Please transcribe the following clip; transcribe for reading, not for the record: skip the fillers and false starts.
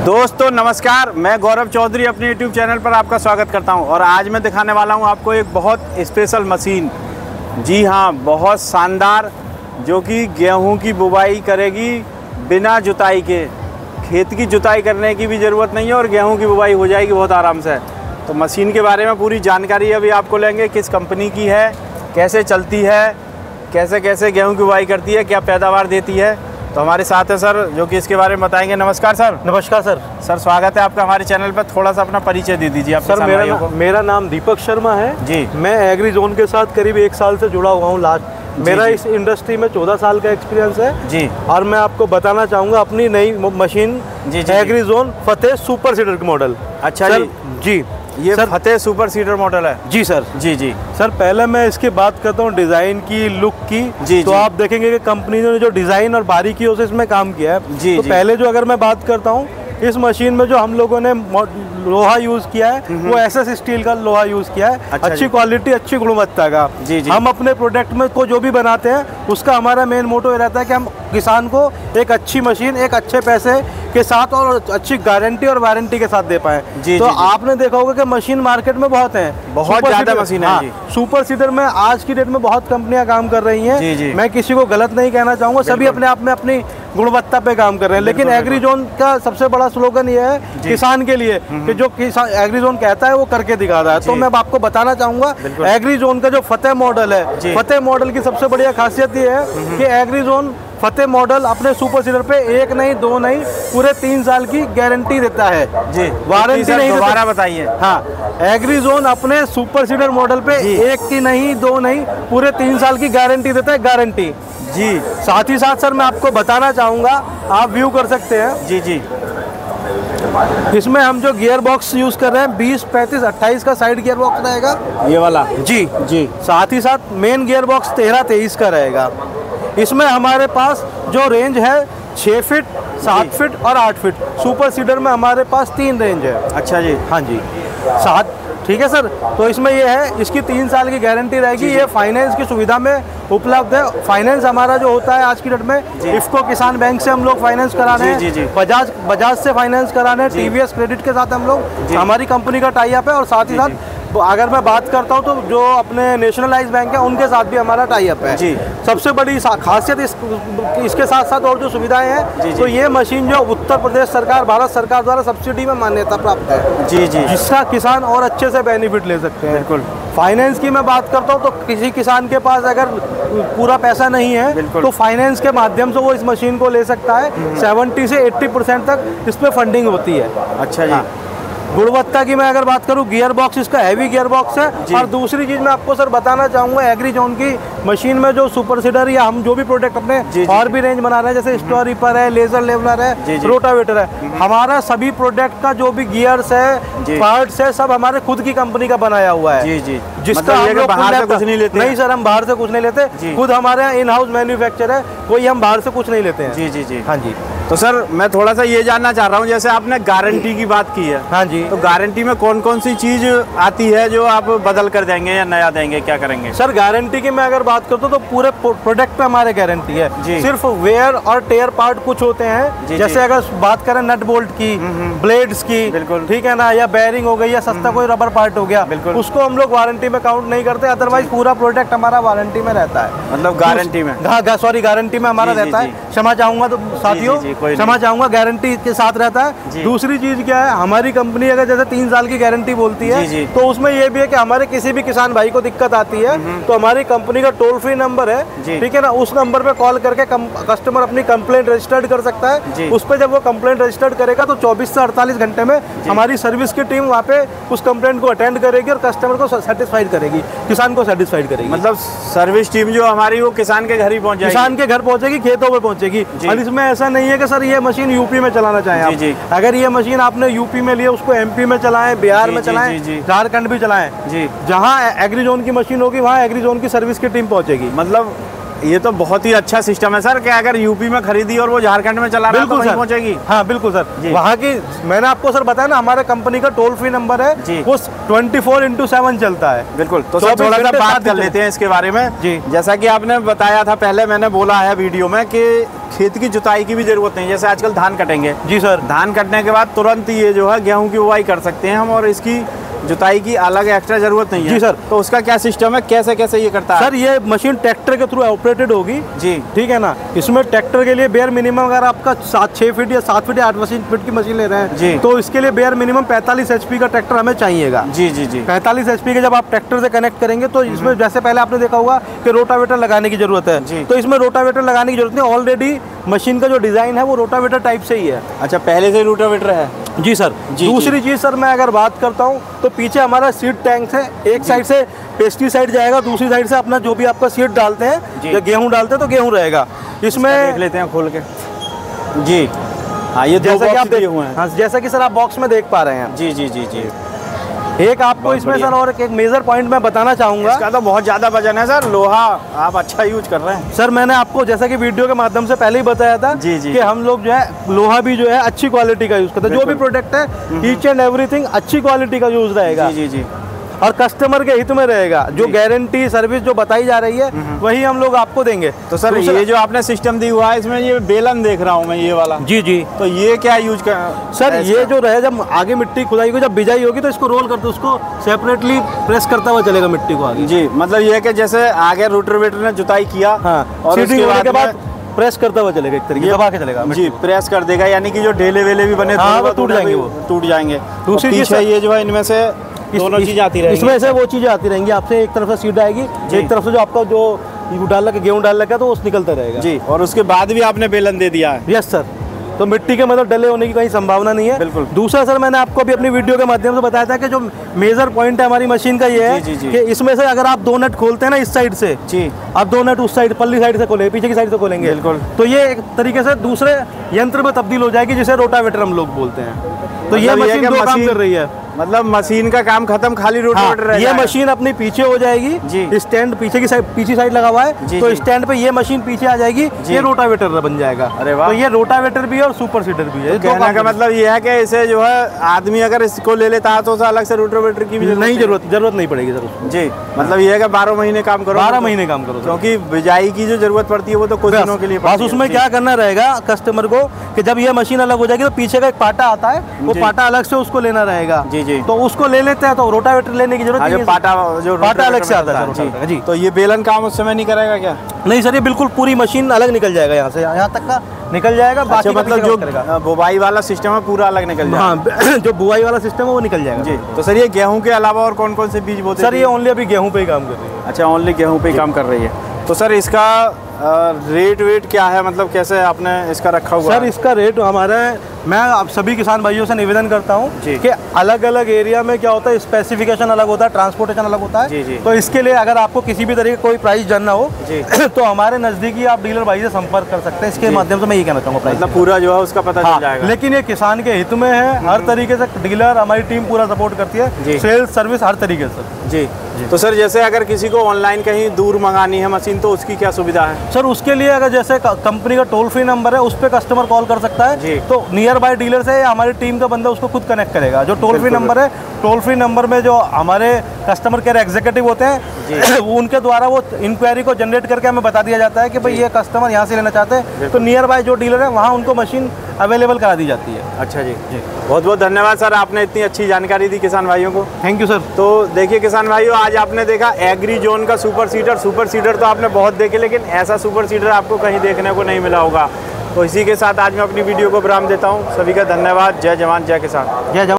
दोस्तों नमस्कार, मैं गौरव चौधरी अपने YouTube चैनल पर आपका स्वागत करता हूं और आज मैं दिखाने वाला हूं आपको एक बहुत स्पेशल मशीन। जी हां, बहुत शानदार, जो कि गेहूं की बुवाई करेगी बिना जुताई के। खेत की जुताई करने की भी ज़रूरत नहीं है और गेहूं की बुवाई हो जाएगी बहुत आराम से। तो मशीन के बारे में पूरी जानकारी अभी आपको लेंगे, किस कंपनी की है, कैसे चलती है, कैसे कैसे गेहूँ की बुवाई करती है, क्या पैदावार देती है। तो हमारे साथ है सर, जो कि इसके बारे में बताएंगे। नमस्कार सर। नमस्कार सर। सर स्वागत है आपका हमारे चैनल पर। थोड़ा सा अपना परिचय दे दीजिए आप। सर मेरा नाम दीपक शर्मा है जी। मैं एग्री जोन के साथ करीब 1 साल से जुड़ा हुआ हूँ। लास्ट मेरा इस इंडस्ट्री में 14 साल का एक्सपीरियंस है जी। और मैं आपको बताना चाहूँगा अपनी नई मशीन एग्री जोन फतेह सुपर सीडर की मॉडल। अच्छा सर, जी ये सर फतेह सुपर सीडर मॉडल है जी सर। जी जी सर, पहले मैं इसकी बात करता हूँ डिज़ाइन की, लुक की। जी, तो जी। आप देखेंगे कि कंपनी ने जो डिज़ाइन और बारीकियों से इसमें काम किया है। जी, तो जी। पहले जो अगर मैं बात करता हूँ, इस मशीन में जो हम लोगों ने लोहा यूज़ किया है वो एसएस स्टील का लोहा यूज़ किया है। अच्छा, अच्छी क्वालिटी, अच्छी गुणवत्ता का। जी, जी। हम अपने प्रोडक्ट में को जो भी बनाते हैं उसका हमारा मेन मोटो ये रहता है कि हम किसान को एक अच्छी मशीन एक अच्छे पैसे के साथ और अच्छी गारंटी और वारंटी के साथ दे पाए। तो आपने देखा होगा कि मशीन मार्केट में बहुत हैं, बहुत ज़्यादा मशीन है। सुपर सीडर में आज की डेट में बहुत कंपनियां काम कर रही हैं। मैं किसी को गलत नहीं कहना चाहूँगा, सभी अपने आप में अपनी गुणवत्ता पे काम कर रहे हैं। लेकिन एग्री जोन का सबसे बड़ा स्लोगन ये है किसान के लिए कि जो किसान एग्री जोन कहता है वो करके दिखा रहा है। तो मैं आपको बताना चाहूँगा एग्री जोन का जो फतेह मॉडल है, फतेह मॉडल की सबसे बढ़िया खासियत ये है कि एग्री जोन फतेह मॉडल अपने सुपर सीडर पे 1 नहीं 2 नहीं पूरे 3 साल की गारंटी देता है जी। वारंटी नहीं, दोबारा बताइए। हाँ, एग्री जोन अपने सुपर सीडर मॉडल पे 1 की नहीं 2 नहीं पूरे 3 साल की गारंटी देता है, गारंटी जी। साथ ही साथ सर मैं आपको बताना चाहूँगा, आप व्यू कर सकते हैं जी जी। इसमें हम जो गियर बॉक्स यूज कर रहे हैं 20, 35, 28 का साइड गियर बॉक्स रहेगा, ये वाला जी जी। साथ ही साथ मेन गियर बॉक्स 13, 23 का रहेगा। इसमें हमारे पास जो रेंज है 6 फीट, 7 फीट और 8 फीट। सुपर सीडर में हमारे पास 3 रेंज है। अच्छा जी, हाँ जी, 7, ठीक है सर। तो इसमें ये है, इसकी 3 साल की गारंटी रहेगी। ये फाइनेंस की सुविधा में उपलब्ध है। फाइनेंस हमारा जो होता है आज की डेट में, इफ्को किसान बैंक से हम लोग फाइनेंस करा रहे हैं, बजाज से फाइनेंस करा रहे हैं, टीवीएस क्रेडिट के साथ हम लोग, हमारी कंपनी का टाई अप है। और साथ ही साथ अगर मैं बात करता हूं तो जो अपने नेशनलाइज बैंक है उनके साथ भी हमारा टाई अप है जी। सबसे बड़ी खासियत इसके साथ साथ और जो सुविधाएं हैं, तो ये मशीन जो उत्तर प्रदेश सरकार, भारत सरकार द्वारा सब्सिडी में मान्यता प्राप्त है जी जी, जिसका किसान और अच्छे से बेनिफिट ले सकते हैं। बिल्कुल। फाइनेंस की मैं बात करता हूँ तो किसी किसान के पास अगर पूरा पैसा नहीं है तो फाइनेंस के माध्यम से वो इस मशीन को ले सकता है। 70 से 80% तक इस पर फंडिंग होती है। अच्छा जी। गुणवत्ता की मैं अगर बात करूं, गियर बॉक्स इसका हैवी गियर बॉक्स है। और दूसरी चीज मैं आपको सर बताना चाहूंगा, एग्री जोन की मशीन में जो सुपर सीडर या हम जो भी प्रोडक्ट अपने और भी रेंज बना रहे हैं, जैसे स्टोर रीपर है, लेजर लेवलर है, रोटावेटर है, हमारा सभी प्रोडक्ट का जो भी गियर्स है, पार्ट्स है, सब हमारे खुद की कंपनी का बनाया हुआ है जी। जिसका हम लोग बाहर से कुछ नहीं लेते। नहीं सर, हम बाहर से कुछ नहीं लेते, खुद हमारे यहाँ इन हाउस मैन्युफैक्चर है, कोई हम बाहर से कुछ नहीं लेते हैं जी जी जी। हाँ जी। तो सर मैं थोड़ा सा ये जानना चाह रहा हूँ, जैसे आपने गारंटी की बात की है, हाँ जी, तो गारंटी में कौन कौन सी चीज आती है जो आप बदल कर देंगे या नया देंगे, क्या करेंगे? सर गारंटी की मैं अगर बात करता हूँ तो पूरे प्रोडक्ट पे हमारे गारंटी है जी। सिर्फ वेयर और टेयर पार्ट कुछ होते हैं, जैसे अगर बात करें नट बोल्ट की, ब्लेड्स की, बिल्कुल ठीक है ना, या बेयरिंग हो गई या सस्ता कोई रबर पार्ट हो गया, बिल्कुल उसको हम लोग वारंटी में काउंट नहीं करते। अदरवाइज पूरा प्रोडक्ट हमारा वारंटी में रहता है, मतलब गारंटी में, सॉरी गारंटी में हमारा रहता है। क्षमा चाहूंगा तो साथियों, क्षमा चाहूंगा, गारंटी के साथ रहता है। दूसरी चीज क्या है, हमारी कंपनी अगर जैसे 3 साल की गारंटी बोलती है तो उसमें ये भी है कि हमारे किसी भी किसान भाई को दिक्कत आती है तो हमारी कंपनी का टोल फ्री नंबर है, ठीक है ना, उस नंबर पे कॉल करके कस्टमर अपनी कंप्लेंट रजिस्टर्ड कर सकता है। उस पर जब वो कंप्लेंट रजिस्टर्ड करेगा तो 24 से 48 घंटे में हमारी सर्विस की टीम वहाँ पे उस कंप्लेंट को अटेंड करेगी और कस्टमर को सेटिस्फाइड करेगी, किसान को सेटिस्फाइड करेगी। मतलब सर्विस टीम जो हमारी वो किसान के घर ही पहुँचेगी, किसान के घर पहुँचेगी, खेतों में पहुँचेगी। और इसमें ऐसा नहीं है कि सर ये मशीन यूपी में चलाना चाहें आप। जी। अगर ये मशीन आपने यूपी में लिए उसको एमपी में चलाएं, बिहार में चलाएं, झारखंड भी चलाएं जी। जहां एग्री जोन की मशीन होगी वहां एग्री जोन की सर्विस की टीम पहुंचेगी। मतलब ये तो बहुत ही अच्छा सिस्टम है सर। क्या अगर यूपी में खरीदी और वो झारखंड में चला रहा है तो वहीं पहुंचेगी? हाँ बिल्कुल सर। वहाँ की मैंने आपको सर बताया ना, हमारे कंपनी का टोल फ्री नंबर है, वो 24/7 चलता है। बिल्कुल। तो सर थोड़ा सा बात कर लेते हैं इसके बारे में जी। जैसा कि आपने बताया था पहले, मैंने बोला है वीडियो में कि खेत की जुताई की भी जरूरत नहीं। जैसे आजकल धान कटेंगे जी सर, धान कटने के बाद तुरंत ये जो है गेहूं की बुवाई कर सकते हैं हम, और इसकी जुताई की अलग एक्स्ट्रा जरूरत नहीं है जी सर। तो उसका क्या सिस्टम है, कैसे कैसे ये करता है? सर ये मशीन ट्रैक्टर के थ्रू ऑपरेटेड होगी जी, ठीक है ना। इसमें ट्रैक्टर के लिए बेयर मिनिमम अगर आपका 6 फीट या 7 फीट या 8 फीट की मशीन ले रहे हैं जी, तो इसके लिए बेयर मिनिमम 45 HP का ट्रैक्टर हमें चाहिएगा जी जी जी। 45 HP के जब आप ट्रैक्टर से कनेक्ट करेंगे तो इसमें जैसे पहले आपने देखा होगा कि रोटावेटर लगाने की जरूरत है, तो इसमें रोटावेटर लगाने की जरूरत नहीं। ऑलरेडी मशीन का जो डिजाइन है वो रोटावेटर टाइप से ही है। अच्छा, पहले से रोटावेटर है जी सर। दूसरी चीज सर मैं अगर बात करता हूँ तो पीछे हमारा सीड टैंक है, एक साइड से पेस्टिसाइड जाएगा, दूसरी साइड से अपना जो भी आपका सीड डालते हैं या गेहूं डालते हैं तो गेहूं रहेगा इसमें। देख लेते हैं खोल के जी। हाँ ये जैसा कि आप देखे हुए हैं, हाँ जैसा कि सर आप बॉक्स में देख पा रहे हैं जी जी जी जी। एक आपको इसमें सर और एक मेजर पॉइंट मैं बताना चाहूंगा, इसका तो बहुत ज्यादा वजन है सर, लोहा आप अच्छा यूज कर रहे हैं सर। मैंने आपको जैसा कि वीडियो के माध्यम से पहले ही बताया था जी जी, कि हम लोग जो है लोहा भी जो है अच्छी क्वालिटी का यूज करते हैं। जो भी प्रोडक्ट है ईच एंड एवरीथिंग अच्छी क्वालिटी का यूज रहेगा जी जी, और कस्टमर के हित में रहेगा। जो गारंटी सर्विस जो बताई जा रही है वही हम लोग आपको देंगे। तो सर ये जो आपने सिस्टम दी हुआ है इसमें ये बेलन देख रहा हूँ मैं, ये वाला जी जी, तो ये क्या यूज कर सर? ये जो रहे जब आगे मिट्टी खुदाई को जब बिजाई होगी तो इसको रोल करते उसको सेपरेटली प्रेस करता हुआ चलेगा मिट्टी को आगे जी। मतलब ये कि जैसे आगे रोटावेटर ने जुताई किया और उसके बाद प्रेस करता हुआ चलेगा, एक तरीके से दबा के चलेगा जी, प्रेस कर देगा, यानी कि जो ढेले वेले भी बने वो टूट जाएंगे, वो टूट जाएंगे। दूसरी चीज ये जो है इनमें से दोनों चीजें आती रहेंगी, इसमें से वो चीजें आती रहेंगी। आपसे एक तरफ से सीड आएगी, एक तरफ से जो आपका जो डाल लगा गेहूं डाल लगा तो वो निकलता रहेगा जी। और उसके बाद भी आपने बेलन दे दिया है? Yes sir. तो मिट्टी के मतलब डले होने की कहीं संभावना नहीं है बिल्कुल। दूसरा सर मैंने आपको अभी अपनी वीडियो के माध्यम से बताया था कि जो मेजर पॉइंट है हमारी मशीन का ये है कि इसमें से अगर आप 2 नट खोलते हैं ना इस साइड से जी, आप 2 नट उस साइड पल्ली साइड से खोले, पीछे की साइड से खोलेंगे बिल्कुल, तो ये एक तरीके से दूसरे यंत्र में तब्दील हो जाएगी जिसे रोटावेटर हम लोग बोलते हैं। तो ये मशीन 2 काम कर रही है, मतलब मशीन का काम खत्म, खाली रोटावेटर हाँ, ये मशीन अपनी पीछे हो जाएगी जी। स्टैंड पीछे की साइड, पीछे साइड लगा हुआ है तो स्टैंड पे ये मशीन पीछे आ जाएगी, ये रोटावेटर बन जाएगा। अरे वाह। तो ये रोटावेटर भी है और सुपर सीडर भी है। कहने का मतलब ये है कि इसे जो है आदमी अगर इसको ले लेता है तो अलग से रोटावेटर की भी नहीं जरूरत नहीं पड़ेगी सर जी। मतलब ये है कि 12 महीने काम करो, 12 महीने काम करो, क्योंकि बिजाई की जो जरूरत पड़ती है वो तो कुछ दिनों के लिए। बस उसमें क्या करना रहेगा कस्टमर को कि जब ये मशीन अलग हो जाएगी तो पीछे का एक पाटा आता है, वो पाटा अलग से उसको लेना रहेगा जी जी। तो उसको लेते हैं तो रोटावेटर लेने की जरूरत नहीं है, पाटा अलग से आता है जी। तो ये बेलन काम उस समय नहीं करेगा क्या? नहीं सर, ये बिल्कुल पूरी मशीन अलग निकल जाएगा, यहाँ से यहाँ तक का निकल जाएगा। बाकी मतलब जो बुवाई वाला सिस्टम है पूरा अलग निकल जाएगा? हाँ, जो बुवाई वाला सिस्टम है वो निकल जाएगा जी। तो सर ये गेहूं के अलावा और कौन कौन से बीज बोते हैं? सर ये ओनली अभी गेहूं पे ही काम कर रही है। अच्छा, ओनली गेहूं पे ही काम कर रही है। तो सर इसका रेट वेट क्या है, मतलब कैसे आपने इसका रखा हुआ? सर इसका रेट हमारा, मैं आप सभी किसान भाइयों से निवेदन करता हूँ कि अलग अलग एरिया में क्या होता है, स्पेसिफिकेशन अलग होता है, ट्रांसपोर्टेशन अलग होता है जी जी। तो इसके लिए अगर आपको किसी भी तरीके कोई प्राइस जानना हो तो हमारे नजदीकी आप डीलर भाई से संपर्क कर सकते हैं। इसके माध्यम से मैं ये कहना चाहूँगा, प्राइस मतलब पूरा जो है उसका पता चल जाएगा। लेकिन ये किसान के हित में है, हर तरीके से डीलर हमारी टीम पूरा सपोर्ट करती है, सेल्स सर्विस हर तरीके से जी। तो सर जैसे अगर किसी को ऑनलाइन कहीं दूर मंगानी है मशीन तो उसकी क्या सुविधा है? सर उसके लिए अगर जैसे कंपनी का टोल फ्री नंबर है उस पर कस्टमर कॉल कर सकता है, तो नियर बाय डीलर से हमारी टीम का बंदा उसको खुद कनेक्ट करेगा। जो टोल फ्री नंबर है, टोल फ्री नंबर में जो हमारे कस्टमर केयर एग्जीक्यूटिव होते हैं उनके द्वारा वो इंक्वायरी को जनरेट करके हमें बता दिया जाता है कि भाई ये कस्टमर यहाँ से लेना चाहते हैं, तो नियर बाय जो डीलर है वहाँ उनको मशीन अवेलेबल करा दी जाती है। अच्छा जी, बहुत बहुत धन्यवाद सर, आपने इतनी अच्छी जानकारी दी किसान भाइयों को। Thank you sir. तो देखिए किसान भाइयों, आज आपने देखा एग्री जोन का सुपर सीडर तो आपने बहुत देखे, लेकिन ऐसा सुपर सीडर आपको कहीं देखने को नहीं मिला होगा। तो इसी के साथ आज मैं अपनी वीडियो को विराम देता हूँ। सभी का धन्यवाद। जय जवान जय किसान। जय जवान।